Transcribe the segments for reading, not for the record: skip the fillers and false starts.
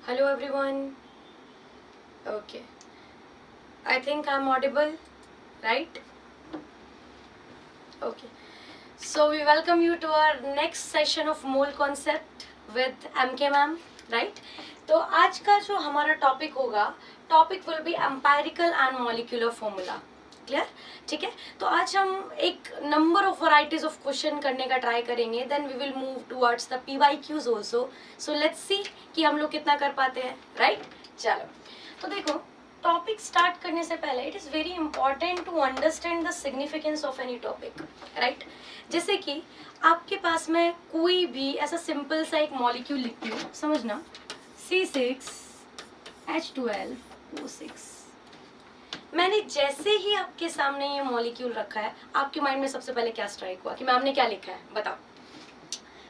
Hello everyone. Okay. I think I'm audible, right? Okay. So we welcome you to our next session of mole concept with MK ma'am, right? तो आज का जो हमारा topic होगा, topic will be empirical and molecular formula. Clear? ठीक है. तो आज हम एक number of varieties of question करने का ट्राई करेंगे. Then we will move towards the PYQs also. So let's see कि हम लोग कितना कर पाते हैं, राइट? चलो. तो देखो, टॉपिक स्टार्ट करने से पहले it is very important to understand the significance of any topic, right? जैसे कि आपके पास में कोई भी ऐसा सिंपल सा एक मॉलिक्यूल लिखती हूँ, समझना, C6H12O6. मैंने जैसे ही आपके सामने ये मॉलिक्यूल रखा है, आपके माइंड में सबसे पहले क्या स्ट्राइक हुआ कि मैम ने क्या लिखा है, बताओ,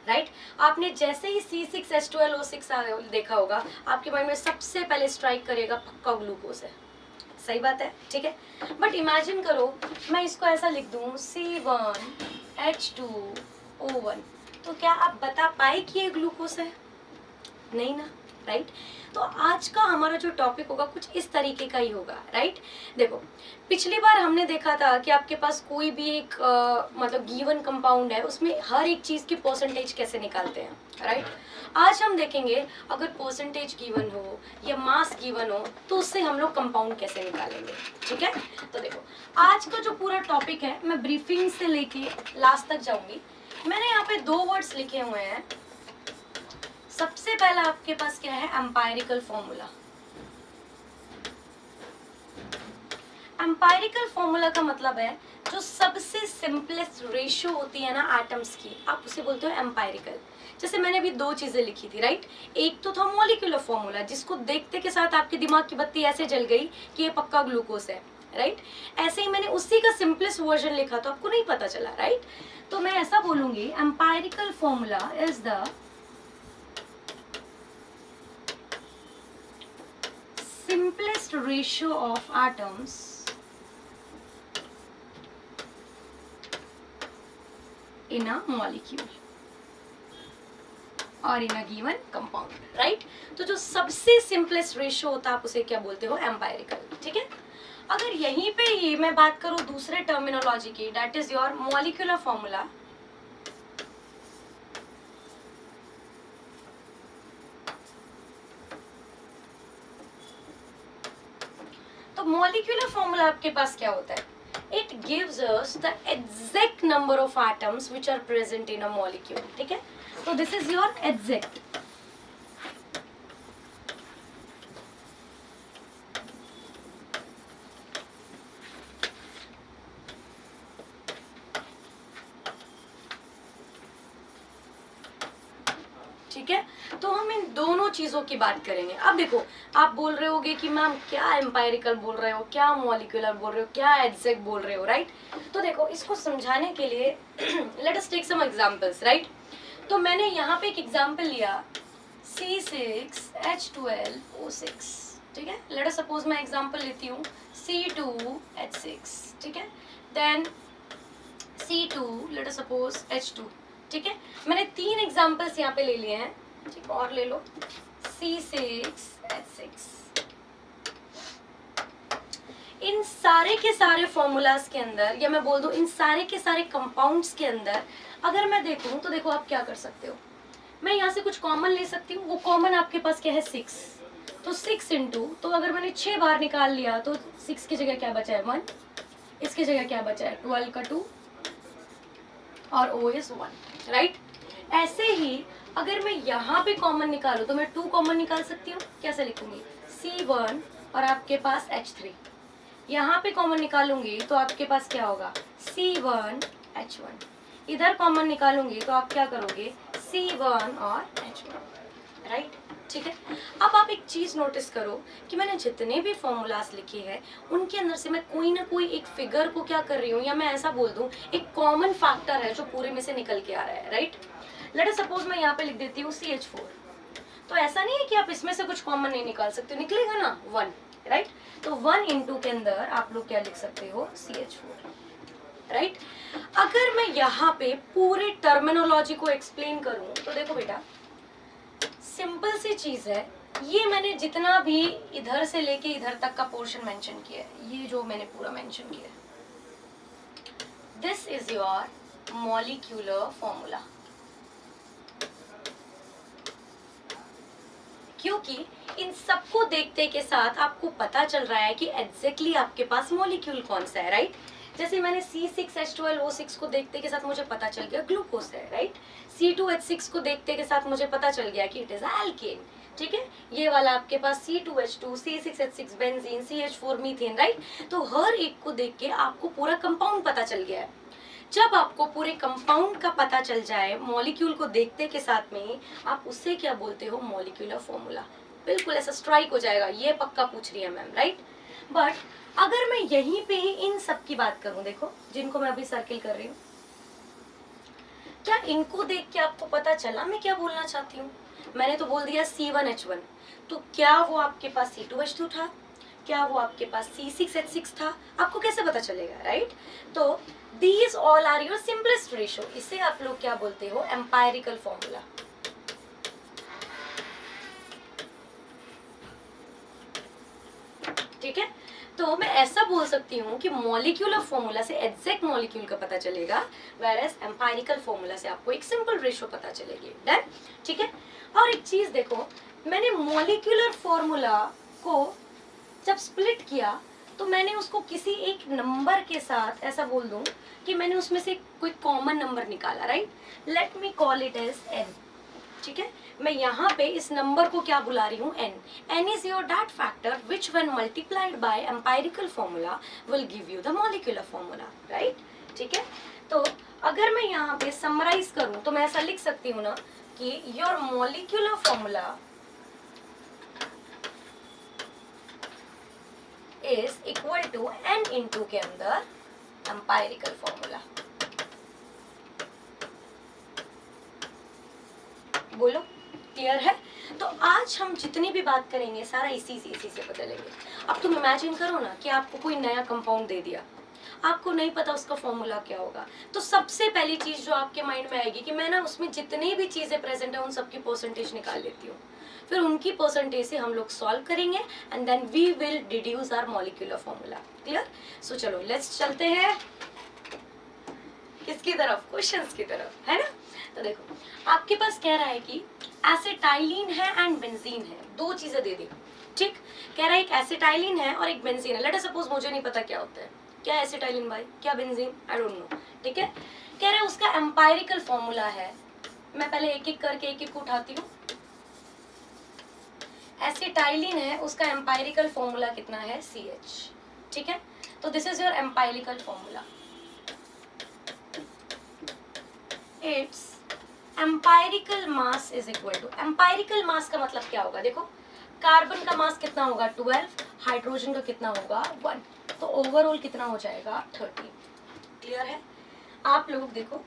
राइट? आपने जैसे ही C6H12O6 देखा होगा, आपके माइंड में सबसे पहले स्ट्राइक करेगा पक्का ग्लूकोज है. सही बात है, ठीक है. बट इमेजिन करो मैं इसको ऐसा लिख दूं C1H2O1, तो क्या आप बता पाए कि ये ग्लूकोज है? नहीं ना, राइट? तो आज का हमारा जो टॉपिक होगा कुछ इस तरीके का ही होगा, राइट? देखो, पिछली बार हमने देखा था कि आपके पास कोई भी एक मतलब गिवन कंपाउंड है, उसमें हर एक चीज की परसेंटेज कैसे निकालते हैं, राइट? आज हम देखेंगे अगर परसेंटेज गिवन हो या मास गिवन हो तो उससे हम लोग कंपाउंड कैसे निकालेंगे, ठीक है? तो देखो, आज का जो पूरा टॉपिक है मैं ब्रीफिंग से लेके लास्ट तक जाऊंगी. मैंने यहाँ पे 2 वर्ड्स लिखे हुए हैं. सबसे पहला आपके पास क्या है? Empirical formula. एम्पायरिकल फॉर्मूला का मतलब है जो सबसे सिंपलेस्ट रेशियो होती है ना एटम्स की, आप उसे बोलते हो एम्पायरिकल. जैसे मैंने अभी 2 चीजें लिखी थी, राइट? एक तो था मॉलिक्यूलर फॉर्मूला, जिसको देखते के साथ आपके दिमाग की बत्ती ऐसे जल गई कि ये पक्का ग्लूकोज है, राइट? ऐसे ही मैंने उसी का सिंपलेस्ट वर्जन लिखा तो आपको नहीं पता चला, राइट? तो मैं ऐसा बोलूंगी, empirical formula is the simplest ratio of atoms in a molecule or in a given compound, right? तो जो सबसे simplest ratio होता है आप उसे क्या बोलते हो? एम्पायरिकल, ठीक है? अगर यहीं पे ही मैं बात करूं दूसरे टर्मिनोलॉजी की, that is your molecular formula. Molecular formula आपके पास क्या होता है? It gives us the exact number of atoms which are present in a molecule, ठीक है? तो दिस इज योर एग्जैक्ट. ठीक है, तो हम इन दोनों चीजों की बात करेंगे. अब देखो, आप बोल रहे होगे कि मैम क्या एम्पायरिकल बोल रहे हो, क्या मॉलिक्यूलर बोल रहे हो, क्या एग्जैक्ट बोल रहे हो, राइट? तो देखो, इसको समझाने के लिए let us take some examples, right? तो मैंने यहाँ पे एक एग्जांपल लिया C6H12O6, ठीक है? लेट अस सपोज मैं एग्जांपल लेती हूँ C2H6, ठीक है? Then C2, late us suppose H2, ठीक है? मैंने 3 एग्जांपल्स यहाँ पे ले लिए हैं, ठीक? और ले लो C6H6. इन सारे के सारे फॉर्मूलाज के अंदर, या मैं बोल दूं इन सारे के सारे कंपाउंड्स के अंदर अगर मैं देखूं तो देखो आप क्या कर सकते हो. मैं यहाँ से कुछ कॉमन ले सकती हूँ. वो कॉमन आपके पास क्या है? 6. तो 6 इंटू, तो अगर मैंने 6 बार निकाल लिया तो 6 की जगह क्या बचा है? 1. इसकी जगह क्या बचा है? 12 का 2 और O is 1, राइट? ऐसे ही अगर मैं यहाँ पे कॉमन निकालूं तो मैं 2 कॉमन निकाल सकती हूँ. कैसे लिखूंगी? C1 और आपके पास H3. यहाँ पे कॉमन निकालूंगी तो आपके पास क्या होगा? C1H1. इधर कॉमन निकालूंगी तो आप क्या करोगे? C1 और H1, राइट? ठीक है. अब आप एक चीज नोटिस करो कि मैंने जितने भी फॉर्मूलाज लिखे हैं उनके अंदर से मैं कोई ना कोई एक फिगर को क्या कर रही हूँ, या मैं ऐसा बोल दूं एक कॉमन फैक्टर है जो पूरे में से निकल के आ रहा है, राइट? लेट अस सपोज मैं यहाँ पे लिख देती हूँ CH4. तो ऐसा नहीं है कि आप इसमें से कुछ कॉमन नहीं निकाल सकते, निकलेगा ना 1, राइट? तो 1 इंटू के अंदर आप लोग क्या लिख सकते हो? CH4, right? अगर मैं यहाँ पे पूरे टर्मिनोलॉजी को एक्सप्लेन करूं तो देखो बेटा, सिंपल सी चीज है. ये मैंने जितना भी इधर से लेके इधर तक का पोर्शन मेंशन किया है, ये जो मैंने पूरा मेंशन किया है, this is your molecular formula. क्योंकि इन सबको देखते के साथ आपको पता चल रहा है कि एग्जैक्टली आपके पास मॉलिक्यूल कौन सा है, राइट। जैसे मैंने C6H12O6 को देखते के साथ मुझे पता चल गया ग्लूकोज है, राइट। C2H6 को देखते के साथ मुझे पता चल गया कि इट इज एल्केन, ठीक है। ये वाला आपके पास C2H2, C6H6 benzene, CH4 methane, right. तो हर एक को देख के आपको पूरा कंपाउंड पता चल गया है। जब आपको पूरे कंपाउंड का पता चल जाए मॉलिक्यूल को देखते के साथ में, आप उससे क्या बोलते हो, मॉलिक्यूलर फॉर्मूला। बिल्कुल ऐसा स्ट्राइक हो जाएगा, ये पक्का पूछ रही है मैम, राइट। बट अगर मैं यहीं पे ही इन सब की बात करूं, देखो जिनको मैं अभी सर्किल कर रही हूँ, क्या इनको देख के आपको पता चला मैं क्या बोलना चाहती हूँ। मैंने तो बोल दिया C1H1, तो क्या वो आपके पास C2H2 था, क्या वो आपके पास C6H6 था, आपको कैसे पता चलेगा, राइट। तो these all are your simplest ratio. इसे आप लोग क्या बोलते हो, एम्पायरिकल फॉर्मूला। ठीक है, तो मैं ऐसा बोल सकती हूँ कि मॉलिक्यूलर फॉर्मूला से एग्जैक्ट मॉलिक्यूल का पता चलेगा, वेयरएज एम्पायरिकल फॉर्मूला से आपको एक सिंपल रेशियो पता चलेगी। डन, ठीक है। और एक चीज देखो, मैंने मॉलिक्यूलर फॉर्मूला को जब स्प्लिट किया तो मैंने उसको किसी एक नंबर के साथ ऐसा बोल दूं कि मैंने उसमें से कोई कॉमन नंबर निकाला, right. Let me call it as n, ठीक है। मैं यहाँ पे इस नंबर को क्या बुला रही हूँ, n। n is your that factor which when multiplied by empirical formula will give you the molecular formula, right? ठीक है। तो अगर मैं यहाँ पे समराइज करूँ तो मैं ऐसा लिख सकती हूँ ना कि your molecular formula is equal to n into के अंदर empirical formula। बोलो, क्लियर है। तो आज हम जितनी भी बात करेंगे सारा इसी से बदलेंगे। अब तुम इमेजिन करो ना कि आपको कोई नया कंपाउंड दे दिया, आपको नहीं पता उसका फॉर्मूला क्या होगा, तो सबसे पहली चीज जो आपके माइंड में आएगी कि मैं ना उसमें जितनी भी चीजें प्रेजेंट है उन सबकी परसेंटेज निकाल लेती हूँ, फिर उनकी परसेंटेज से हम लोग सॉल्व करेंगे and then we will deduce our molecular formula. Clear. So चलो लेट्स चलते हैं किसकी तरफ, क्वेश्चंस की तरफ, है ना। तो देखो आपके पास कह रहा है कि एसिटाइलिन है एंड बेंजीन है, दो चीजें दे दी, ठीक। कह रहा है एक एसिटाइलिन है और एक बेंजीन है। लेट अस सपोज मुझे नहीं पता क्या होता है, क्या एसिटाइलिन भाई, क्या बेंजीन, आई डोंट नो, ठीक है। कह रहा है उसका एम्पायरिकल फॉर्मूला है। मैं पहले एक एक करके एक एक उठाती हूँ। एसिटाइलिन है, उसका एम्पायरिकल फॉर्मूला कितना है, CH, ठीक है। तो this is your empirical formula. It's empirical mass is equal to, empirical mass का मतलब क्या होगा, देखो कार्बन का मास कितना होगा 12, हाइड्रोजन का कितना होगा 1, तो ओवरऑल कितना हो जाएगा 13। क्लियर है। आप लोग देखो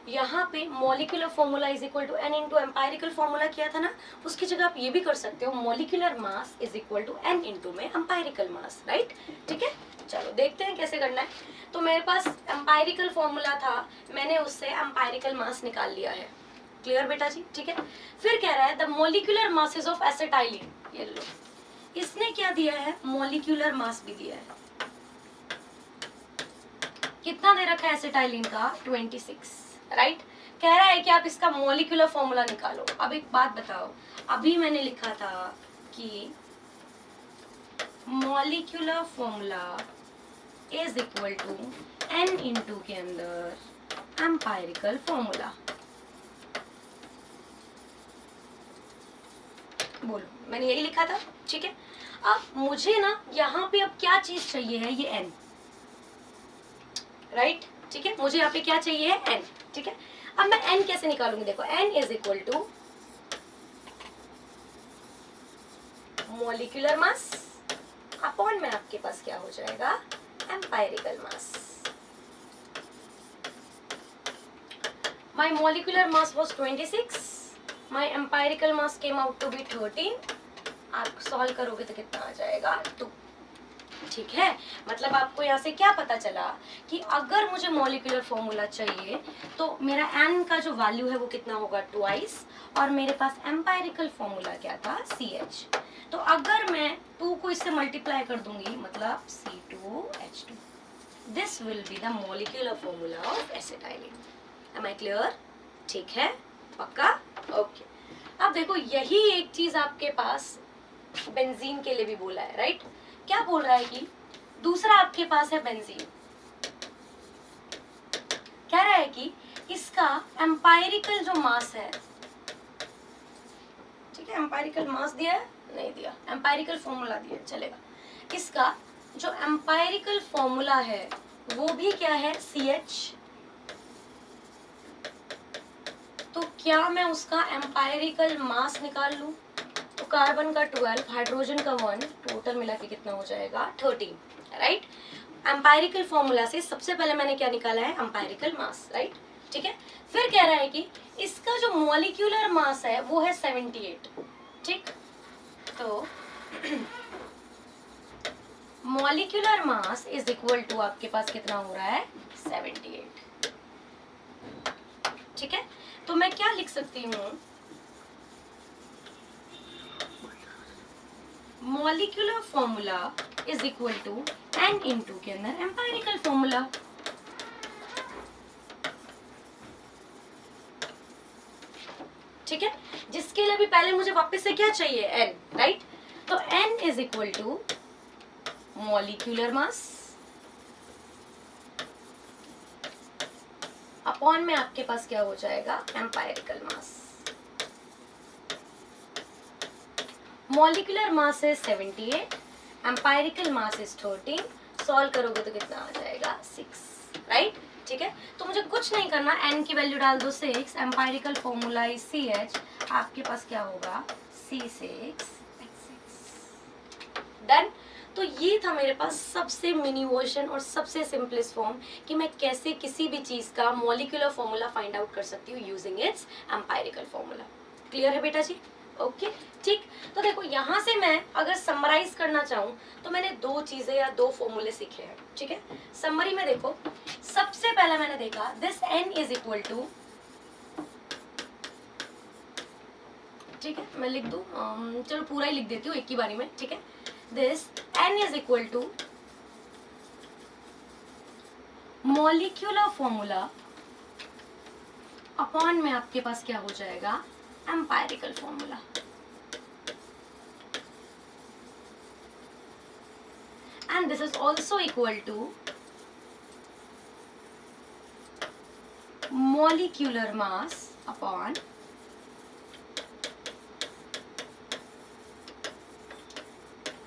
यहाँ पे molecular formula is equal to n into empirical formula किया था ना, उसकी जगह आप ये भी कर सकते हो molecular mass is equal to n into में एम्पायरिकल मास, राइट। ठीक है, चलो देखते हैं कैसे करना है। तो मेरे पास एम्पायरिकल फॉर्मूला था, मैंने उससे एम्पायरिकल मास निकाल लिया है। क्लियर बेटा जी, ठीक है। फिर कह रहा है the molecular masses of acetylene, ये लो, इसने क्या दिया है, मॉलिक्यूलर मास भी दिया है। कितना दे रखा है एसिटाइलिन का, 26, राइट। कह रहा है कि आप इसका मॉलिक्यूलर फॉर्मूला निकालो। अब एक बात बताओ, अभी मैंने लिखा था कि molecular formula is equal to n into के अंदर एम्पायरिकल फॉर्मूला। बोलो, मैंने यही लिखा था, ठीक है। अब मुझे ना यहाँ पे अब क्या चीज चाहिए है, ये n, राइट, ठीक है। मुझे यहाँ पे क्या चाहिए है, n, ठीक है। अब मैं n कैसे निकालूंगी, देखो n is equal to molecular mass upon में आपके पास क्या हो जाएगा, empirical mass. My molecular mass was 26, my empirical mass came out to be 13। आप सॉल्व करोगे तो कितना आ जाएगा, 2। ठीक है, मतलब आपको यहाँ से क्या पता चला कि अगर मुझे मॉलिक्यूलर फॉर्मूला चाहिए तो मेरा n का जो वैल्यू है वो कितना होगा, ट्वाइस, और मेरे पास एम्पायरिकल फॉर्मूला क्या था, CH। तो अगर मैं 2 को इससे मल्टीप्लाई कर दूंगी मतलब C2H2, this will be the molecular formula of acetylene. Am I clear? ठीक है, पक्का? ओके। अब देखो यही एक चीज आपके पास बेंजीन के लिए भी बोला है, राइट? क्या बोल रहा है कि दूसरा आपके पास है बेंजीन, कह रहा है कि इसका एम्पायरिकल जो मास है, ठीक है, एम्पायरिकल मास दिया है, नहीं दिया, एम्पायरिकल फॉर्मूला दिया, चलेगा। इसका जो एम्पायरिकल फॉर्मूला है वो भी क्या है, CH। तो क्या मैं उसका एम्पायरिकल मास निकाल लूं? तो कार्बन का 12, हाइड्रोजन का 1, टोटल मिला के कितना हो जाएगा, 13, राइट? एम्पायरिकल फॉर्मूला से सबसे पहले मैंने क्या निकाला है, एम्पायरिकल मास, राइट? ठीक है, फिर कह रहा है कि इसका जो मॉलिक्यूलर मास है वो है 78, ठीक? तो molecular mass is equal to आपके पास कितना हो रहा है, 78, ठीक है? तो मैं क्या लिख सकती हूँ, molecular formula is equal to n into के अंदर एम्पायरिकल फॉर्मूला। ठीक है, जिसके लिए भी पहले मुझे वापस से क्या चाहिए, n, राइट? तो n is equal to molecular mass upon में आपके पास क्या हो जाएगा, एम्पायरिकल मास। मॉलिक्यूलर मास है 78, एम्पायरिकल मास इज 13, सॉल्व करोगे तो कितना आ जाएगा, 6, राइट? ठीक है, तो मुझे कुछ नहीं करना, n की वैल्यू डाल दो 6, एम्पायरिकल फॉर्मूला इज CH, आपके पास क्या होगा, C6H6, डन। तो ये था मेरे पास सबसे मिनी वर्जन और सबसे सिंपलेस्ट फॉर्म कि मैं कैसे किसी भी चीज का मॉलिक्यूलर फॉर्मूला फाइंड आउट कर सकती हूँ using its empirical formula. Clear है बेटा जी? ओके, ठीक। तो देखो यहाँ से मैं अगर समराइज करना चाहूँ तो मैंने 2 चीजें या 2 फॉर्मूले सीखे हैं, ठीक है? समरी में देखो, सबसे पहले मैंने देखा this n is equal to, ठीक है, मैं लिख दूं, चलो पूरा ही लिख देती हूँ एक ही बारी में, ठीक है? This n is equal to molecular formula upon में आपके पास क्या हो जाएगा, empirical formula. And this is also equal to molecular mass upon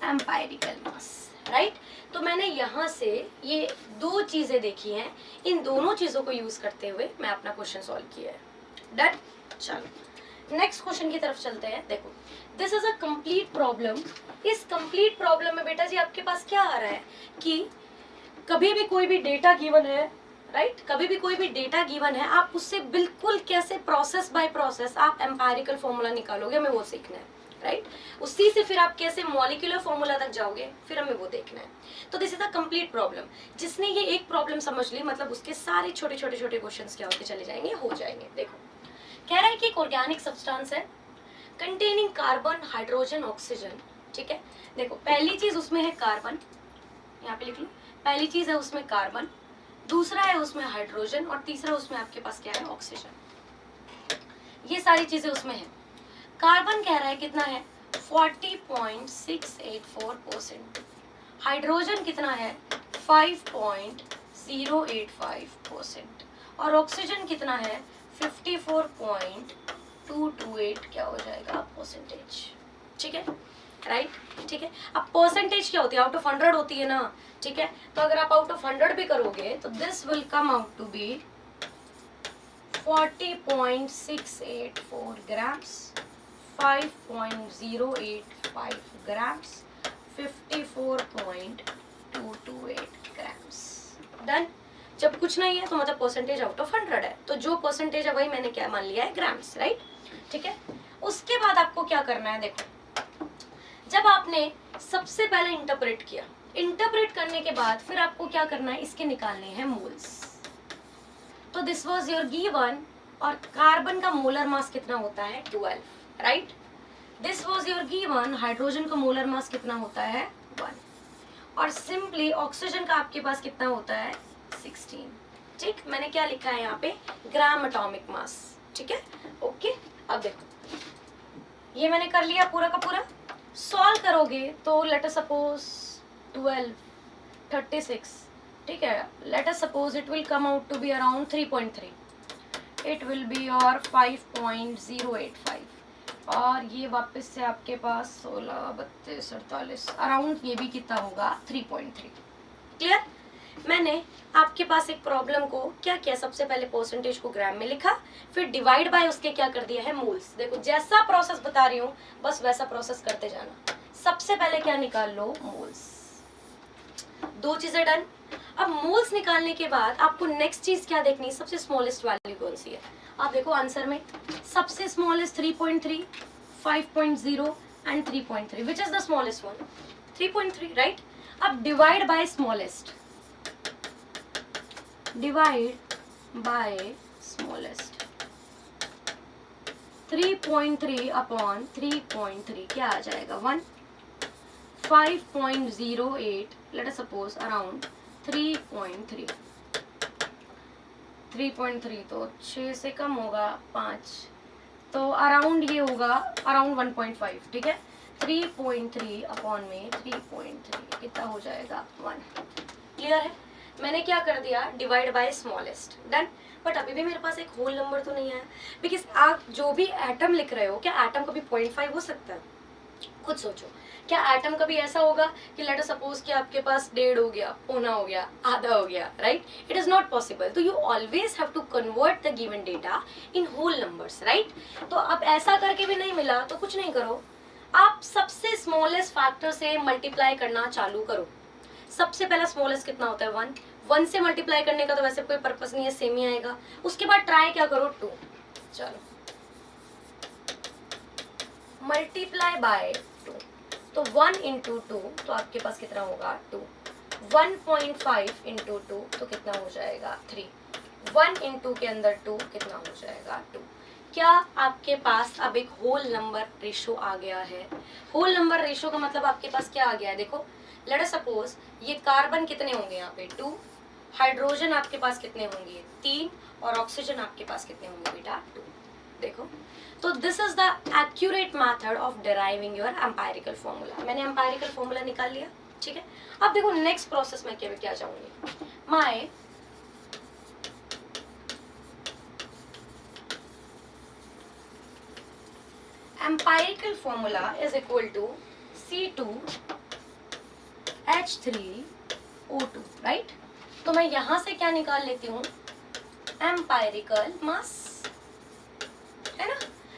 empirical mass, right? तो मैंने यहाँ से ये 2 चीजें देखी हैं, इन दोनों चीजों को यूज करते हुए मैं अपना क्वेश्चन सॉल्व किया है। डन? चलो नेक्स्ट क्वेश्चन की तरफ चलते हैं। देखो, this is a complete problem. इस कंप्लीट प्रॉब्लम में बेटा जी आपके पास क्या आ रहा है कि कभी भी कोई भी डेटा गिवन है, राइट? कभी भी कोई भी डेटा गिवन है, आप उससे बिल्कुल कैसे प्रोसेस बाय प्रोसेस आप एम्पायरिकल फॉर्मूला निकालोगे, हमें वो सीखना है, राइट? उसी से फिर आप कैसे मॉलिक्यूलर फॉर्मूला तक जाओगे, फिर हमें वो देखना है। तो this is a complete problem. जिसने ये एक प्रॉब्लम समझ ली, मतलब उसके सारे छोटे छोटे छोटे क्वेश्चंस क्या होते चले जाएंगे, हो जाएंगे। देखो, कह रहा है कि एक ऑर्गेनिक सब्सटेंस है कंटेनिंग कार्बन, हाइड्रोजन, ऑक्सीजन, ठीक है? देखो, पहली चीज उसमें है कार्बन, यहाँ पे लिख लो, पहली चीज है उसमें कार्बन, दूसरा है उसमें हाइड्रोजन, और तीसरा उसमें आपके पास क्या है, ऑक्सीजन। ये सारी चीजें उसमें है। कार्बन कह रहा है कितना है, 40.684%। हाइड्रोजन कितना है, 5.085%। और ऑक्सीजन कितना है, 54.228 क्या हो जाएगा, परसेंटेज। ठीक है, राइट? ठीक है, अब परसेंटेज क्या होती है, आउट ऑफ 100 होती है ना, ठीक है? तो अगर आप आउट ऑफ 100 भी करोगे तो this will come out to be 40.684 grams, 5.085 grams, 54.228 grams. Done? जब कुछ नहीं है तो मतलब परसेंटेज आउट ऑफ 100 है, तो जो परसेंटेज है वही मैंने क्या मान लिया है, ग्राम्स, राइट? ठीक है, उसके बाद आपको क्या करना है, देखो, जब आपने सबसे पहले इंटरप्रेट किया, इंटरप्रेट करने के बाद फिर आपको क्या करना है, इसके निकालने हैं मोल्स। तो दिस वाज योर गिवन, और कार्बन का मोलर मास कितना होता है 12, right. This was your given, hydrogen का मोलर मास कितना होता है 1, और सिंपली ऑक्सीजन का आपके पास कितना होता है 16। ठीक, मैंने क्या लिखा है यहाँ पे, ग्राम एटॉमिक मास, ठीक है, ओके। अब देखो ये मैंने कर लिया पूरा का पूरा। सॉल्व करोगे तो लेट अस सपोज 12 36, ठीक है, let us suppose it will come out to be around 3.3, it will be your 5.085, और ये वापस से आपके पास 16 32 48 अराउंड ये भी कितना होगा 3.3। क्लियर। मैंने आपके पास एक प्रॉब्लम को क्या किया, सबसे पहले परसेंटेज को ग्राम में लिखा, फिर डिवाइड बाय उसके क्या कर दिया है मोल्स। देखो जैसा प्रोसेस बता रही हूँ बस वैसा प्रोसेस करते जाना। सबसे पहले क्या निकाल लो, मोल्स। दो चीजें डन। अब मोल्स निकालने के बाद आपको नेक्स्ट चीज क्या देखनी, सबसे स्मॉलेस्ट वैल्यू कौन सी है। आप देखो आंसर में सबसे smallest 3.3, 5.0 and 3.3, which is the smallest one 3.3, right. अब divide by smallest, divide by smallest, 3.3 upon 3.3 क्या आ जाएगा 1, 5.08, लेट अस सपोज अराउंड 3.3, 3.3 तो 6 से कम होगा 5, तो अराउंड ये होगा अराउंड 1.5, ठीक है। 3.3 अपॉन में 3.3 कितना हो जाएगा 1। क्लियर है। मैंने क्या कर दिया, divide by smallest, done. But अभी भी मेरे पास एक होल नंबर तो नहीं है, बिकॉज आप जो भी एटम लिख रहे हो, क्या एटम कभी 0.5 हो सकता है, खुद सोचो। क्या एटम कभी ऐसा होगा कि लेट अस सपोज कि आपके पास 1.5 हो गया, पौना हो गया, आधा हो गया, right. It is not possible. तो you always have to convert the given data in whole numbers, right. तो अब ऐसा करके भी नहीं मिला तो कुछ नहीं करो, आप सबसे स्मॉलेस्ट फैक्टर से मल्टीप्लाई करना चालू करो। सबसे पहला स्मॉलेस्ट कितना होता है 1, 1 से मल्टीप्लाई करने का तो वैसे कोई पर्पस नहीं है, सेम ही आएगा। उसके बाद ट्राई क्या करो 2, चलो मल्टीप्लाई बाय 2, तो 1 इंटू 2 तो आपके पास कितना होगा 2, 1.5 इंटू 2 तो कितना हो जाएगा 3, 1 इंटू के अंदर 2 कितना हो जाएगा 2। क्या आपके पास अब एक होल नंबर रेशो आ गया है। होल नंबर रेशो का मतलब आपके पास क्या आ गया है, देखो लेट अस सपोज ये कार्बन कितने होंगे यहाँ पे 2, हाइड्रोजन आपके पास कितने होंगे 3, और ऑक्सीजन आपके पास कितने होंगे बेटा 2। देखो तो this is the accurate method of deriving your empirical formula. मैंने एम्पायरिकल फॉर्मूला निकाल लिया, ठीक है। अब देखो नेक्स्ट प्रोसेस में क्या चाहूंगी, my empirical formula is equal to C2H3O2, right. तो मैं यहां से क्या निकाल लेती हूँ, एम्पायरिकल मास, है ना।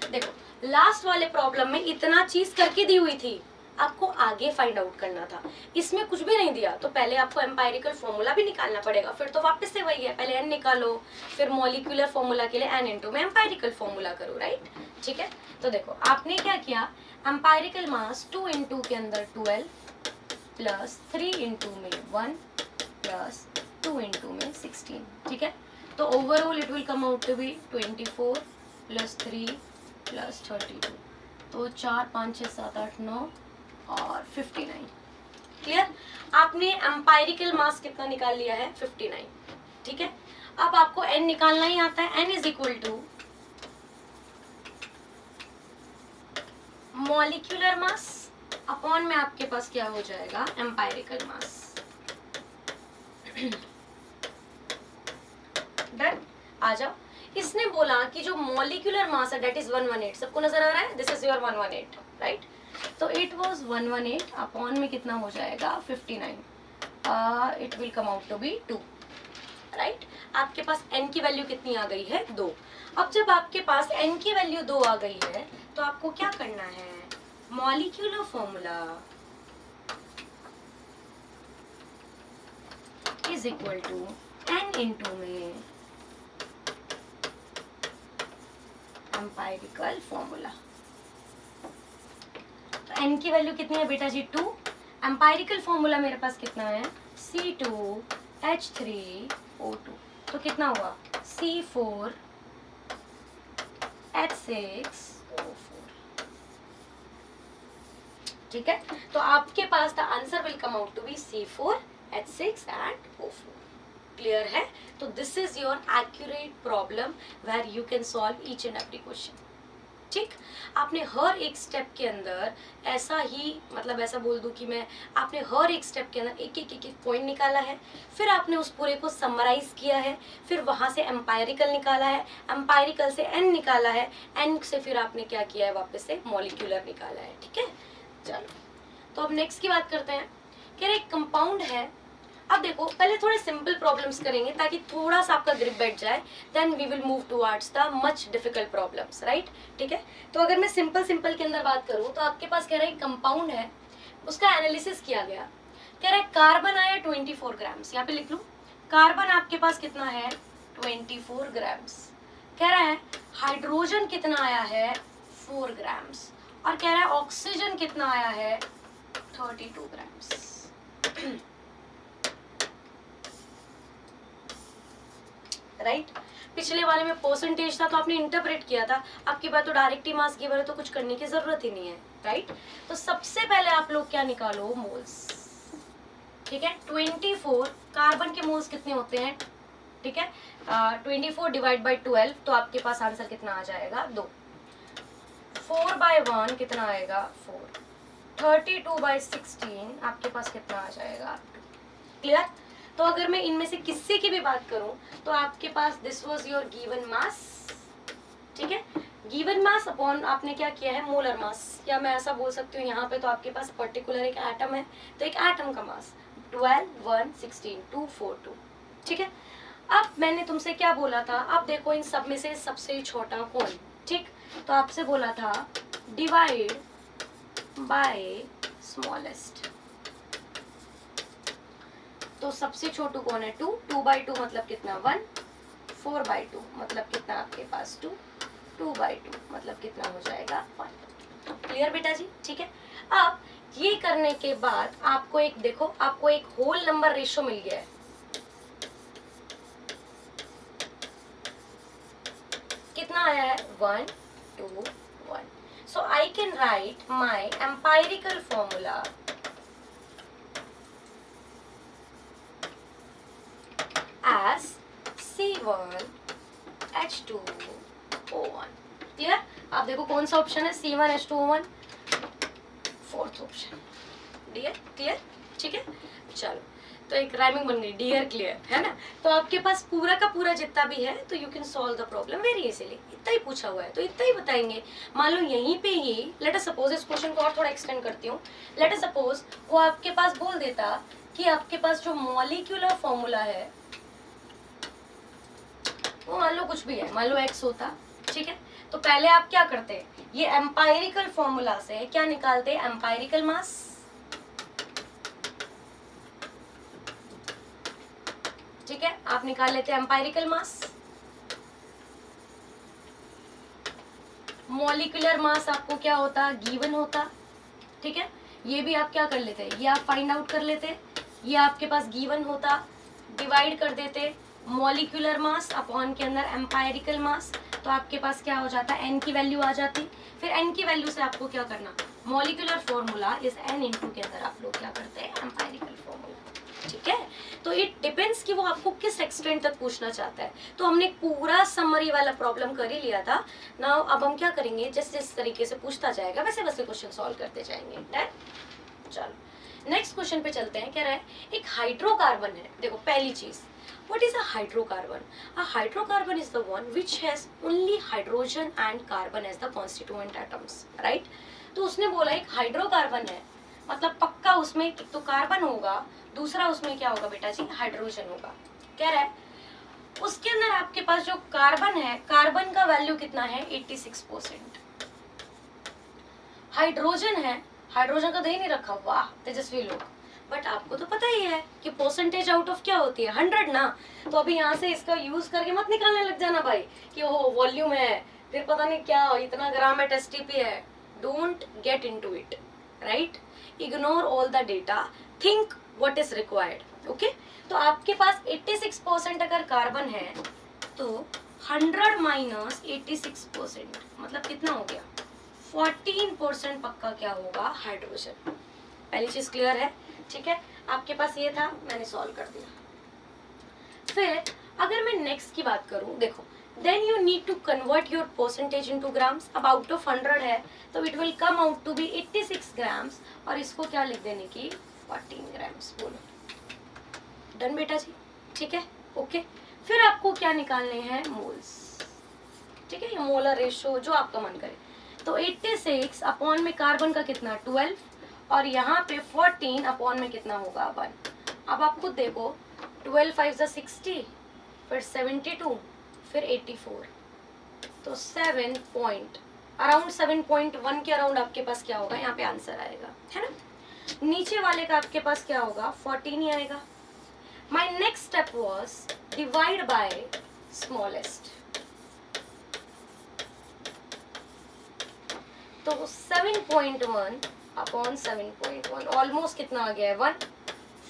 देखो लास्ट वाले प्रॉब्लम में इतना चीज करके दी हुई थी, आपको आगे फाइंड आउट करना था। इसमें कुछ भी नहीं दिया तो पहले आपको एम्पायरिकल फॉर्मूला भी निकालना पड़ेगा, फिर तो वापस से वही है, पहले एन निकालो, फिर मॉलिक्यूलर फॉर्मूला के लिए एन इंटू में एम्पायरिकल फॉर्मूला करो, राइट। ठीक है, तो देखो आपने क्या किया, एम्पायरिकल मास 2 इंटू के अंदर 12 प्लस 3 इंटू में 1 प्लस 2 इंटू में 16, ठीक है। तो overall it will come out to be 24 plus 3 plus 32, तो 4 5 6 7 8 9 और 59। क्लियर। आपने एम्पायरिकल मास कितना निकाल लिया है 59, ठीक है। अब आपको n निकालना ही आता है, n is equal to molecular mass upon में आपके पास क्या हो जाएगा एम्पायरिकल मास। डन, आ जाओ। इसने बोला कि जो मॉलिक्यूलर मास है दैट इज 118, सबको नजर आ रहा है, दिस इज योर 118, राइट। तो इट वाज 118 अपॉन में कितना हो जाएगा 59, it will come out to be 2, right. आपके पास n की वैल्यू कितनी आ गई है 2। अब जब आपके पास n की वैल्यू 2 आ गई है तो आपको क्या करना है, molecular formula is equal to n into में एम्पायरिकल फॉर्मूला। तो n की वैल्यू कितनी है बेटा जी 2, एम्पायरिकल फॉर्मूला मेरे पास कितना है, C2H3O2, तो कितना हुआ, C4H6O4, ठीक है। तो आपके पास the answer will come out to be C4H6 and O4, clear है। तो this is your accurate problem where you can solve each and every question, ठीक। आपने हर एक स्टेप के अंदर ऐसा ही, मतलब ऐसा बोल दूं कि मैं, आपने हर एक स्टेप के अंदर एक एक पॉइंट निकाला है, फिर आपने उस पूरे को समराइज किया है, फिर वहां से एम्पायरिकल निकाला है, एम्पायरिकल से एन निकाला है, एन से फिर आपने क्या किया है, वापस से मॉलिक्यूलर निकाला है, ठीक है। चलो, तो अब नेक्स्ट की बात करते हैं। कह रहे एक कंपाउंड है। अब देखो, पहले थोड़े सिंपल प्रॉब्लम्स करेंगे ताकि थोड़ा सा आपका ग्रिप बैठ जाए, then we will move towards the much difficult problems, right, ठीक है। तो अगर मैं सिंपल के अंदर बात करूं तो आपके पास कह रहा है कंपाउंड है, उसका एनालिसिस किया गया। कह रहा है कार्बन आया 24 ग्राम्स, यहाँ पे लिख लूं, कार्बन आपके पास कितना है, 24 ग्राम्स। कह रहा है हाइड्रोजन कितना आया है, 4 ग्राम्स, और कह रहा है ऑक्सीजन कितना आया है, 32 ग्राम्स। राइट, पिछले वाले में परसेंटेज था तो आपने इंटरप्रेट किया था, आपकी बात तो डायरेक्ट ही मास गिवर है तो कुछ करने की जरूरत ही नहीं है, राइट। तो सबसे पहले आप लोग क्या निकालो, मोल्स, ठीक है। 24 कार्बन के मोल्स कितने होते हैं, ठीक है, 24 डिवाइड बाई 12, तो आपके पास आंसर कितना आ जाएगा, 2। 4/1 कितना आएगा, 4। 32/16 आपके पास कितना आ जाएगा, 2। क्लियर। तो अगर मैं इनमें से किसी की भी बात करूं तो आपके पास this was your given mass, ठीक है, गिवन मास अपॉन आपने क्या किया है, मोलर मास, या मैं ऐसा बोल सकती हूँ यहाँ पे तो आपके पास पर्टिकुलर एक एटम है, तो एक एटम का मास 12, 1, 16, 2, 4, 2, ठीक है। अब मैंने तुमसे क्या बोला था, अब देखो इन सब में से सबसे छोटा कौन, ठीक, तो आपसे बोला था डिवाइड बाय स्मॉलेस्ट, तो सबसे छोटू कौन है, 2, 2/2 मतलब कितना, 1, 4/2 मतलब कितना आपके पास 2, 2/2 मतलब कितना हो जाएगा, 1। क्लियर बेटा जी, ठीक है। अब ये करने के बाद आपको एक, देखो आपको एक होल नंबर रेशियो मिल गया है, कितना आया है, 1 to 1। So I can write my empirical formula as C1H2O1। Clear. आप देखो कौन सा ऑप्शन है, C1H2O1, fourth option, dear, clear, ठीक है। चलो, तो एक राइमिंग बन गई, डियर क्लियर, है ना। तो आपके पास पूरा का पूरा जितना भी है, तो you can solve the problem very easily. इतना ही पूछा हुआ है तो इतना ही बताएंगे। मान लो यहीं पे ही, लेट अस सपोज, इस क्वेश्चन को और थोड़ा एक्सटेंड करती हूँ, लेट अस सपोज वो आपके पास बोल देता कि आपके पास जो मॉलिक्यूलर फॉर्मूला है वो मान लो कुछ भी है, मान लो X होता, ठीक है। तो पहले आप क्या करते हैं, ये एम्पायरिकल फॉर्मूला से क्या निकालते हैं, एम्पायरिकल मास, ठीक है, आप निकाल लेते हैं एम्पायरिकल मास। मॉलिक्यूलर मास आपको क्या होता, गिवन होता, ठीक है। ये भी आप क्या कर लेते हैं, ये आप फाइंड आउट कर लेते, ये आपके पास गिवन होता, डिवाइड कर देते मॉलिक्यूलर मास अपॉन के अंदर एम्पायरिकल मास, तो आपके पास क्या हो जाता है, n की वैल्यू आ जाती। फिर n की वैल्यू से आपको क्या करना, मॉलिक्यूलर फॉर्मूला इस n इंटू के अंदर आप लोग क्या करते हैं, एम्पायरिकल फॉर्मूला, ठीक है। तो इट डिपेंड्स कि वो आपको किस एक्सटेंट तक पूछना चाहता है। तो हमने पूरा समरी वाला प्रॉब्लम कर ही लिया था। नाउ अब हम क्या करेंगे, जिस तरीके से पूछता जाएगा वैसे वैसे क्वेश्चन सॉल्व करते जाएंगे, डन। चलो नेक्स्ट क्वेश्चन पे चलते हैं। कह रहा है एक हाइड्रोकार्बन है, देखो पहली चीज, what is a hydrocarbon? A hydrocarbon is the one which has only hydrogen and carbon as the constituent atoms, right? तो उसने बोला एक हाइड्रोकार्बन है, मतलब पक्का उसमें एक तो कार्बन होगा, दूसरा उसमें क्या होगा बेटा जी, हाइड्रोजन होगा। कह रहा है उसके अंदर आपके पास जो कार्बन है, कार्बन का वैल्यू कितना है, 86%। हाइड्रोजन है, हाइड्रोजन का दे नहीं रखा, वाह तेजस्वी लोग, बट आपको तो पता ही है कि परसेंटेज आउट ऑफ क्या होती है, 100 ना। तो अभी यहाँ से इसका यूज करके मत निकालने लग जाना भाई कि वो वॉल्यूम है, फिर पता नहीं क्या इतना ग्राम है, एसटीपी है, don't get into it, right. Ignore all the data, think what is required. Okay, तो आपके पास 86% अगर कार्बन है तो 100 माइनस 86% मतलब कितना हो गया, 14% पक्का क्या होगा, हाइड्रोजन। पहली चीज क्लियर है, ठीक है। आपके पास ये था, मैंने सॉल्व कर दिया। फिर अगर मैं नेक्स्ट की बात करूं, देखो, then you need to convert your percentage into grams. अब आउट ऑफ 100 है तो it will come out to be 86 grams, और इसको क्या लिख देने की, 14 ग्राम्स। बोलो डन बेटा जी, ठीक है, ओके। फिर आपको क्या निकालने हैं, मोल्स, ठीक है, ये मोलर रेशो जो आपका मन करे। तो 86 अपॉन में कार्बन का कितना, 12, और यहाँ पे 14 अपॉन में कितना होगा, 1। अब आप खुद देखो, 12 5 ज़ा 60, फिर 72, फिर 84, तो 7 पॉइंट अराउंड 7.1 के अराउंड आपके पास क्या होगा, यहाँ पे आंसर आएगा, है ना। नीचे वाले का आपके पास क्या होगा, 14 ही आएगा। My next step was divide by smallest, तो 7.1 अपॉन 7.1 ऑलमोस्ट कितना आ गया है, 1।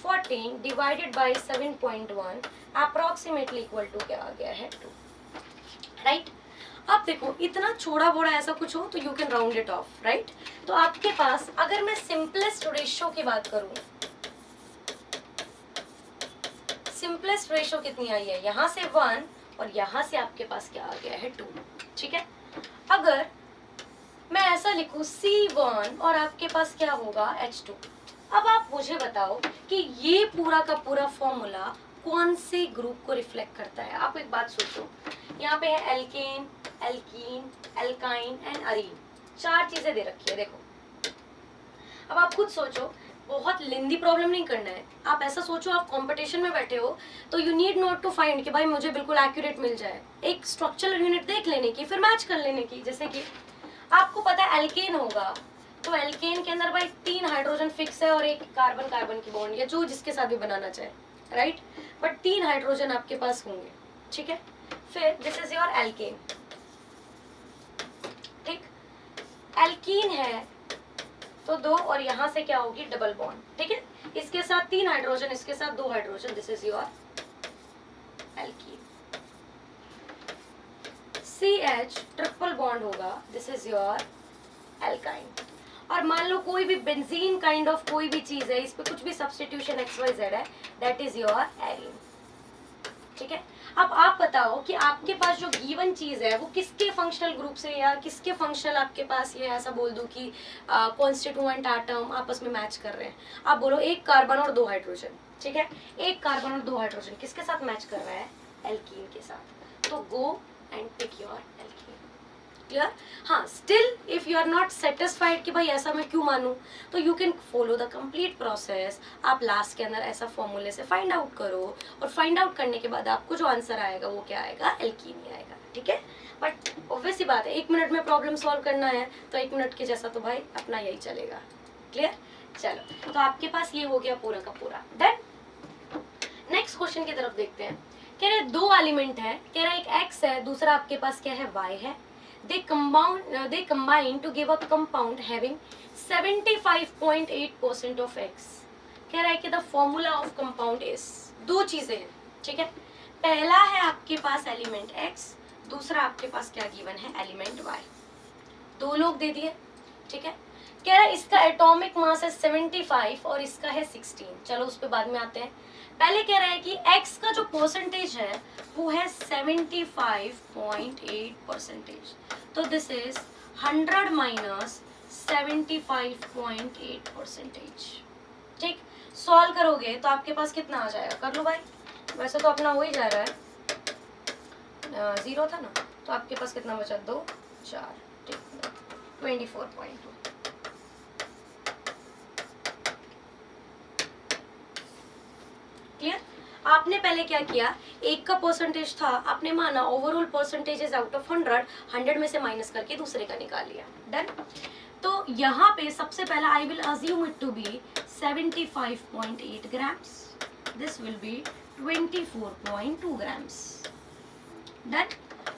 14 divided by 7.1 approximately equal to क्या आ गया है, 2, राइट। अब देखो, इतना छोड़ा बोड़ा ऐसा कुछ हो तो you can round it of, right. तो आपके पास अगर मैं सिंपलेस्ट रेशियो की बात करूं, सिंपलेस्ट रेशियो कितनी आई है, यहाँ से 1 और यहाँ से आपके पास क्या आ गया है, 2, ठीक है। अगर मैं ऐसा लिखूं C1 और आपके पास क्या होगा, H2। अब आप मुझे बताओ कि ये पूरा का पूरा फॉर्मूला कौन से ग्रुप को रिफ्लेक्ट करता है। आप एक बात सोचो, यहाँ पे है alkane, alkene, alkyne and arene, 4 चीजें दे रखी है, देखो। अब आप खुद सोचो, बहुत लेंदी प्रॉब्लम नहीं करना है। आप ऐसा सोचो, आप कंपटीशन में बैठे हो तो you need not to find कि भाई मुझे बिल्कुल एक्यूरेट मिल जाए, एक स्ट्रक्चरल यूनिट देख लेने की, फिर मैच कर लेने की। जैसे कि आपको पता है एल्केन होगा, तो एल्केन के अंदर भाई 3 हाइड्रोजन फिक्स है और एक कार्बन कार्बन की बॉन्ड, या जो जिसके साथ भी बनाना चाहे, राइट। बट 3 हाइड्रोजन आपके पास होंगे, ठीक है। फिर दिस इज योर एल्केन, ठीक। एल्कीन है तो 2, और यहाँ से क्या होगी, डबल बॉन्ड, ठीक है। इसके साथ 3 हाइड्रोजन, इसके साथ 2 hydrogen, this is your alkene. CH triple bond होगा, दिस इज योर एल्काइन। और मान लो कोई भी बेंजीन काइंड ऑफ कोई भी चीज है, इस पे कुछ भी सब्स्टिट्यूशन XYZ है, दैट इज योर एरीन, ठीक है। अब आप बताओ कि आपके पास जो गिवन चीज है वो किसके फंक्शनल ग्रुप से या किसके फंक्शनल, आपके पास ये ऐसा बोल दूं कि कॉन्स्टिट्यूएंट एटम आपस में मैच कर रहे हैं। आप बोलो एक कार्बन और 2 हाइड्रोजन, ठीक है, एक कार्बन और 2 हाइड्रोजन किसके साथ मैच कर रहा है, एल्कीन के साथ। तो go and pick your alkene, clear. हाँ, still if you are not satisfied कि भाई ऐसा मैं क्यों मानूं, तो you can follow the complete process. आप लास्ट के अंदर ऐसा फॉर्मूले से फाइंड आउट करो, और फाइंड आउट करने के बाद आपको जो आंसर आएगा वो क्या आएगा, एल्कीन ही आएगा, ठीक है। बट ऑब्वियस सी बात है, 1 मिनट में प्रॉब्लम सॉल्व करना है तो 1 मिनट के जैसा तो भाई अपना यही चलेगा, क्लियर। चलो, तो आपके पास ये हो गया पूरा का पूरा। देन नेक्स्ट क्वेश्चन की तरफ देखते हैं। कह रहे 2 एलिमेंट है, कह रहा एक X है, दूसरा आपके पास क्या है, Y है। They combine to give a compound having 75.8% of X। कह रहा है कि the formula of compound is, 2 चीजें हैं, ठीक है। पहला है आपके पास एलिमेंट X, दूसरा आपके पास क्या गिवन है, एलिमेंट Y। 2 लोग दे दिए, ठीक है। कह रहा है इसका एटॉमिक मास है 75 और इसका है 16। चलो उस पर बाद में आते हैं। पहले कह रहा है कि X का जो परसेंटेज है वो है 75.8%। तो दिस इज 100 माइनस 75.8%, ठीक। सॉल्व करोगे तो आपके पास कितना आ जाएगा, कर लो भाई। वैसे तो अपना हो ही जा रहा है, 0 था ना, तो आपके पास कितना बचा, 2 4, ठीक, 24.2। क्लियर। आपने पहले क्या किया, एक का परसेंटेज था, आपने माना ओवरऑल परसेंटेजेस आउट ऑफ 100 में से माइनस करके दूसरे का निकाल लिया, डन। तो यहाँ पे सबसे पहला I will assume it to be 75.8 grams, this will be 24.2 grams, done.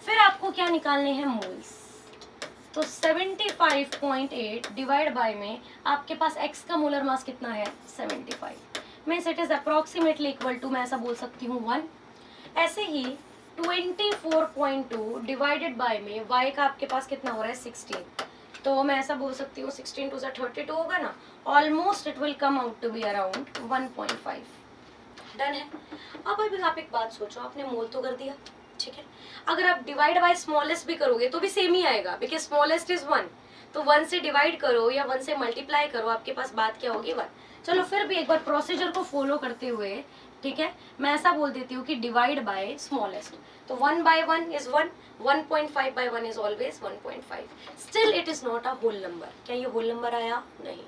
फिर आपको क्या निकालने हैं, मोल्स। तो 75.8 डिवाइड बाय में आपके पास x का मोलर मास कितना है 75 में it is approximately equal to, मैं ऐसा बोल सकती हूँ 1। ऐसे ही 24.2 डिवाइडेड बाय में y का आपके पास कितना हो रहा है 16, तो मैं ऐसा बोल सकती हूँ 16 टू 32 होगा ना, almost it will come out to be around 1.5। Done है। अब अभी आप एक बात सोचो, आपने मोल तो कर दिया, ठीक है, अगर आप डिवाइड बाय स्मॉलेस्ट भी करोगे तो भी सेम ही आएगा, बिकॉज स्मॉलेस्ट इज 1, तो 1 से डिवाइड करो या 1 से मल्टीप्लाई करो, आपके पास बात क्या होगी 1। चलो फिर भी एक बार प्रोसीजर को फॉलो करते हुए, ठीक है, मैं ऐसा बोल देती हूँ कि डिवाइड बाय स्मॉलेस्ट, तो 1 by 1 is 1, 1.5 by 1 is always 1.5, still it is not a whole number. क्या ये होल नंबर आया? नहीं।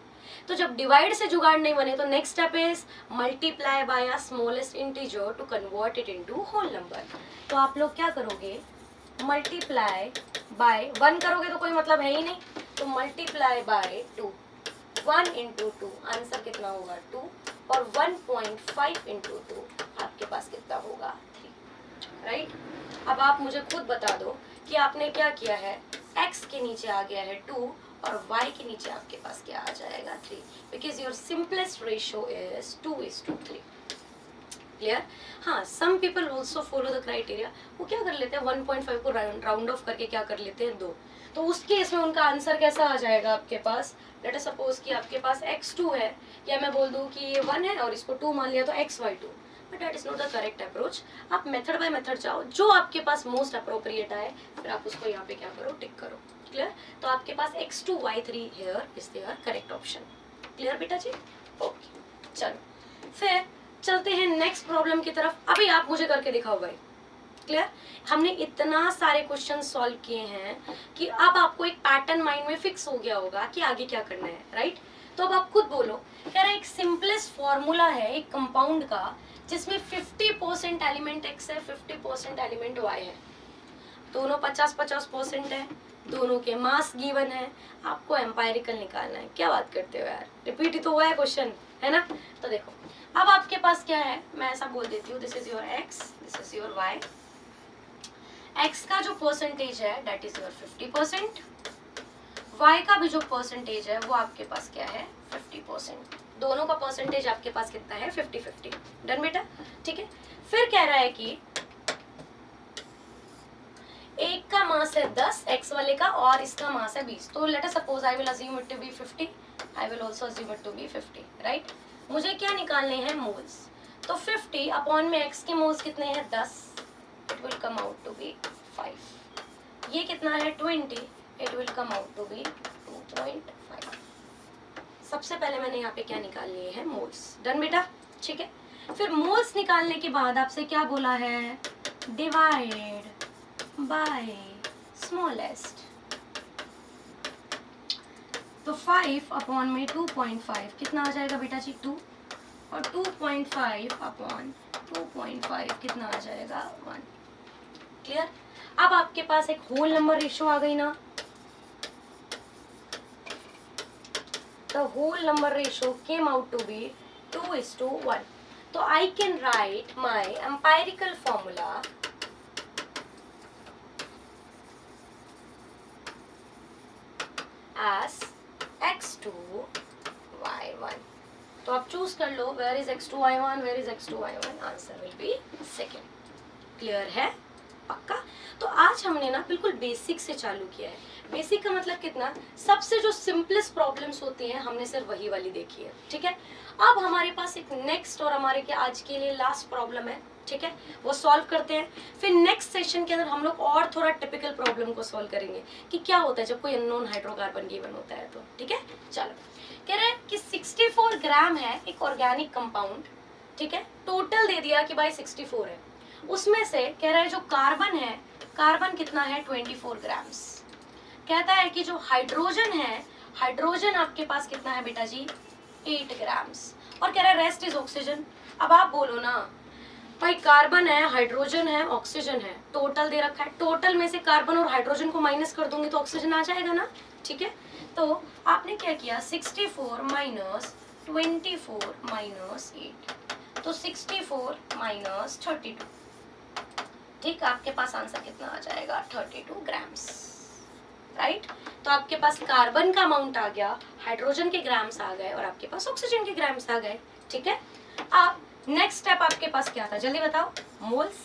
तो जब डिवाइड से जुगाड़ नहीं बने तो next step is multiply by a smallest integer to convert it into whole number. तो आप लोग क्या करोगे, मल्टीप्लाई बाय 1 करोगे तो कोई मतलब है ही नहीं, तो मल्टीप्लाई बाय 2, 1 into 2, आंसर कितना होगा 2, और 1.5 into 2 आपके पास कितना होगा 3, राइट। अब आप मुझे खुद बता दो कि आपने क्या किया है, x के नीचे आ गया है 2 और y के नीचे आपके पास क्या आ जाएगा 3, because your simplest ratio is 2:3। Clear? हाँ, some people also follow the criteria, वो क्या कर लेते हैं 1.5 को राउंड ऑफ करके क्या कर लेते हैं 2, तो उस केस में उनका आंसर कैसा आ जाएगा आपके पास, लेट अस सपोज कि आपके पास x2 है, या मैं बोल दूं कि ये 1 है और इसको 2 मान लिया तो xy2, but that is not the correct approach. आप मेथड बाय मेथड जाओ, जो आपके पास मोस्ट अप्रोप्रिएट आए फिर आप उसको यहाँ पे क्या करो, टिक करो। क्लियर? तो आपके पास x2y3 here is there correct option. Clear बेटा जी? ओके, चलो फिर चलते हैं नेक्स्ट प्रॉब्लम की तरफ। अभी आप मुझे करके दिखाओ भाई। क्लियर? हमने इतना सारे क्वेश्चन सॉल्व किए हैं कि अब आपको एक पैटर्न माइंड में फिक्स हो गया होगा कि आगे क्या करना है, राइट? तो अब आप खुद बोलो, कह रहा है एक सिंपलेस्ट फॉर्मूला है एक कंपाउंड का जिसमें 50% एलिमेंट x है, 50% एलिमेंट y है, दोनों 50-50% है, दोनों के मास गिवन है, आपको एम्पायरिकल निकालना है। क्या बात करते हो यार, रिपीट ही तो हुआ है क्वेश्चन, है ना? तो देखो अब आपके पास क्या है, मैं ऐसा बोल देती हूँ, this is your x, this is your y। x का जो परसेंटेज है दैट इज योर 50%, y का भी जो परसेंटेज है वो आपके पास क्या है 50%, दोनों का परसेंटेज आपके पास कितना है 50-50। डन बेटा? ठीक है। फिर कह रहा है कि एक का मास है 10 x वाले का और इसका मास है 20, तो let us suppose I will assume it to be 50, I will also assume it to be 50, right? मुझे क्या निकालने हैं, मोल्स। तो 50 अपॉन में x के मोल्स कितने हैं 10, it will come out to be 5। ये कितना है 20, it will come out to be 2.5। सबसे पहले मैंने यहाँ पे क्या निकाल लिए हैं, मोल्स। डन बेटा? ठीक है। फिर मोल्स निकालने के बाद आपसे क्या बोला है, डिवाइड बाय स्मॉलेस्ट। तो 5 अपॉन में 2.5 कितना आ जाएगा बेटा जी 2, और 2.5 अपॉन 2.5 कितना आ जाएगा 1। क्लियर? अब आपके पास एक होल नंबर रेशियो आ गई ना, the whole number ratio came out to be 2:1. So I can write my empirical formula as x2 y1. तो आप चूज कर लो where is x2 y1, where is x2 y1, answer will be second. Clear है? पक्का? तो आज हमने ना बिल्कुल बेसिक से चालू किया है। बेसिक का मतलब कितना, सबसे जो सिंपलेस्ट प्रॉब्लम्स होती हैं हमने सिर्फ वही वाली देखी है, ठीक है? अब हमारे पास एक नेक्स्ट और हमारे के आज के लिए लास्ट प्रॉब्लम है, ठीक है, वो सॉल्व करते हैं। फिर नेक्स्ट सेशन के अंदर हम लोग और थोड़ा टिपिकल प्रॉब्लम को सॉल्व करेंगे कि क्या होता है जब कोई अननोन हाइड्रोकार्बन गिवन होता है, तो ठीक है। चलो, कह रहे हैं कि 64 ग्राम है एक ऑर्गेनिक कंपाउंड, ठीक है, टोटल दे दिया कि भाई 64 है, उसमें से कह रहा है जो कार्बन है, कार्बन कितना है 24 ग्राम्स। कहता है कि जो हाइड्रोजन है, हाइड्रोजन आपके पास कितना है बेटा जी 8 ग्राम्स, और कह रहा है रेस्ट इज ऑक्सीजन। अब आप बोलो ना भाई कार्बन है, हाइड्रोजन है, ऑक्सीजन है, टोटल दे रखा है, टोटल में से कार्बन और हाइड्रोजन को माइनस कर दूंगी तो ऑक्सीजन आ जाएगा ना, ठीक है। तो आपने क्या किया 64 माइनस 24 माइनस 8, तो 64 माइनस 32, ठीक, आपके पास आंसर कितना आ जाएगा 32 ग्राम्स। राइट। तो आपके पास कार्बन का अमाउंट आ गया, हाइड्रोजन के ग्राम्स आ गए और आपके पास ऑक्सीजन के ग्राम्स आ गए। ठीक है, अब नेक्स्ट स्टेप आपके पास क्या था, जल्दी बताओ। मोल्स।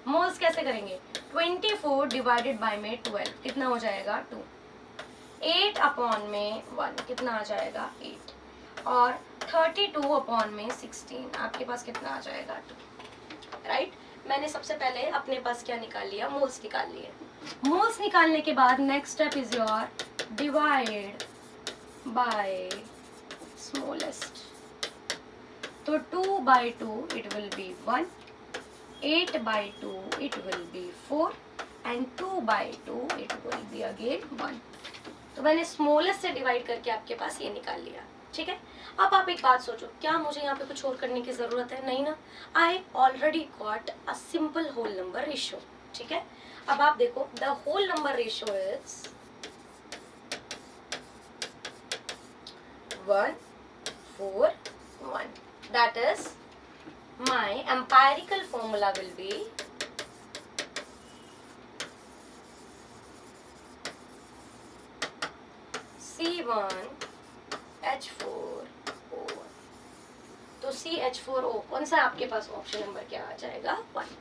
मोल्स कैसे करेंगे, 24 डिवाइडेड बाय में 12 कितना हो जाएगा 2, 8 अपॉन में 1 कितना आ जाएगा 8, और 32 अपॉन में 16 आपके पास कितना आ जाएगा 2, राइट। मैंने सबसे पहले अपने पास क्या निकाल लिया, मोल्स निकाल लिए। मोल्स निकालने के बाद next step is your divide by smallest. तो 2 by 2 it will be 1, 8 by 2 it will be 4 and 2 by 2 it will be again 1। तो मैंने स्मॉलेस्ट से डिवाइड करके आपके पास ये निकाल लिया। ठीक है, अब आप एक बात सोचो, क्या मुझे यहाँ पे कुछ और करने की जरूरत है, नहीं ना। I already got a simple whole number ratio. ठीक है, अब आप देखो the whole number ratio is 1 4 1। That is my empirical formula will be C1H4O1। तो CH4O कौन सा आपके पास ऑप्शन नंबर क्या आ जाएगा 1।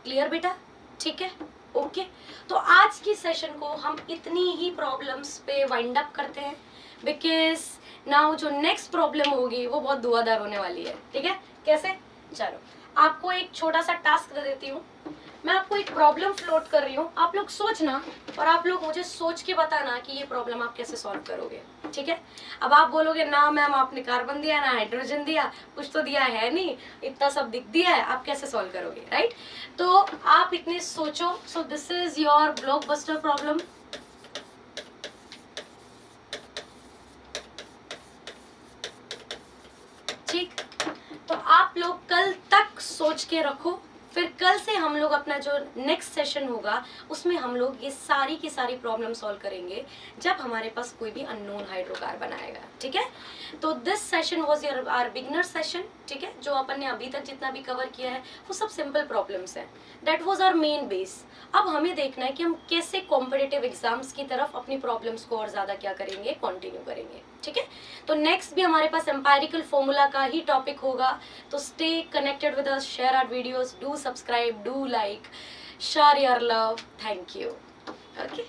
क्लियर बेटा, ठीक है, ओके। तो आज की सेशन को हम इतनी ही प्रॉब्लम्स पे वाइंड अप करते हैं, बिकॉज नाउ जो नेक्स्ट प्रॉब्लम होगी वो बहुत धुआंधार होने वाली है। ठीक है, कैसे, चलो आपको एक छोटा सा टास्क दे देती हूँ। मैं आपको एक प्रॉब्लम फ्लोट कर रही हूँ, आप लोग सोचना और आप लोग मुझे सोच के बताना कि ये प्रॉब्लम आप कैसे सॉल्व करोगे। ठीक है, अब आप बोलोगे ना मैम आपने कार्बन दिया ना हाइड्रोजन दिया, कुछ तो दिया है नहीं, इतना सब दिख दिया है, आप कैसे सॉल्व करोगे, राइट। तो आप इतने सोचो। So this is your blockbuster problem. ठीक, तो आप लोग कल तक सोच के रखो, फिर कल से हम लोग अपना जो नेक्स्ट सेशन होगा उसमें हम लोग ये सारी की सारी प्रॉब्लम सॉल्व करेंगे जब हमारे पास कोई भी अननोन हाइड्रोकार्बन आएगा। ठीक है, तो this session was your our beginner session. ठीक है, जो अपन ने अभी तक जितना भी कवर किया है वो सब सिंपल प्रॉब्लम्स हैं। That was our main base. अब हमें देखना है कि हम कैसे कॉम्पिटिटिव एग्जाम्स की तरफ अपनी प्रॉब्लम्स को और ज्यादा क्या करेंगे, कंटिन्यू करेंगे। ठीक है, तो नेक्स्ट भी हमारे पास एम्पायरिकल फॉर्मूला का ही टॉपिक होगा। तो stay connected with us, share our videos, do subscribe, do like, share your love. Thank you. Okay.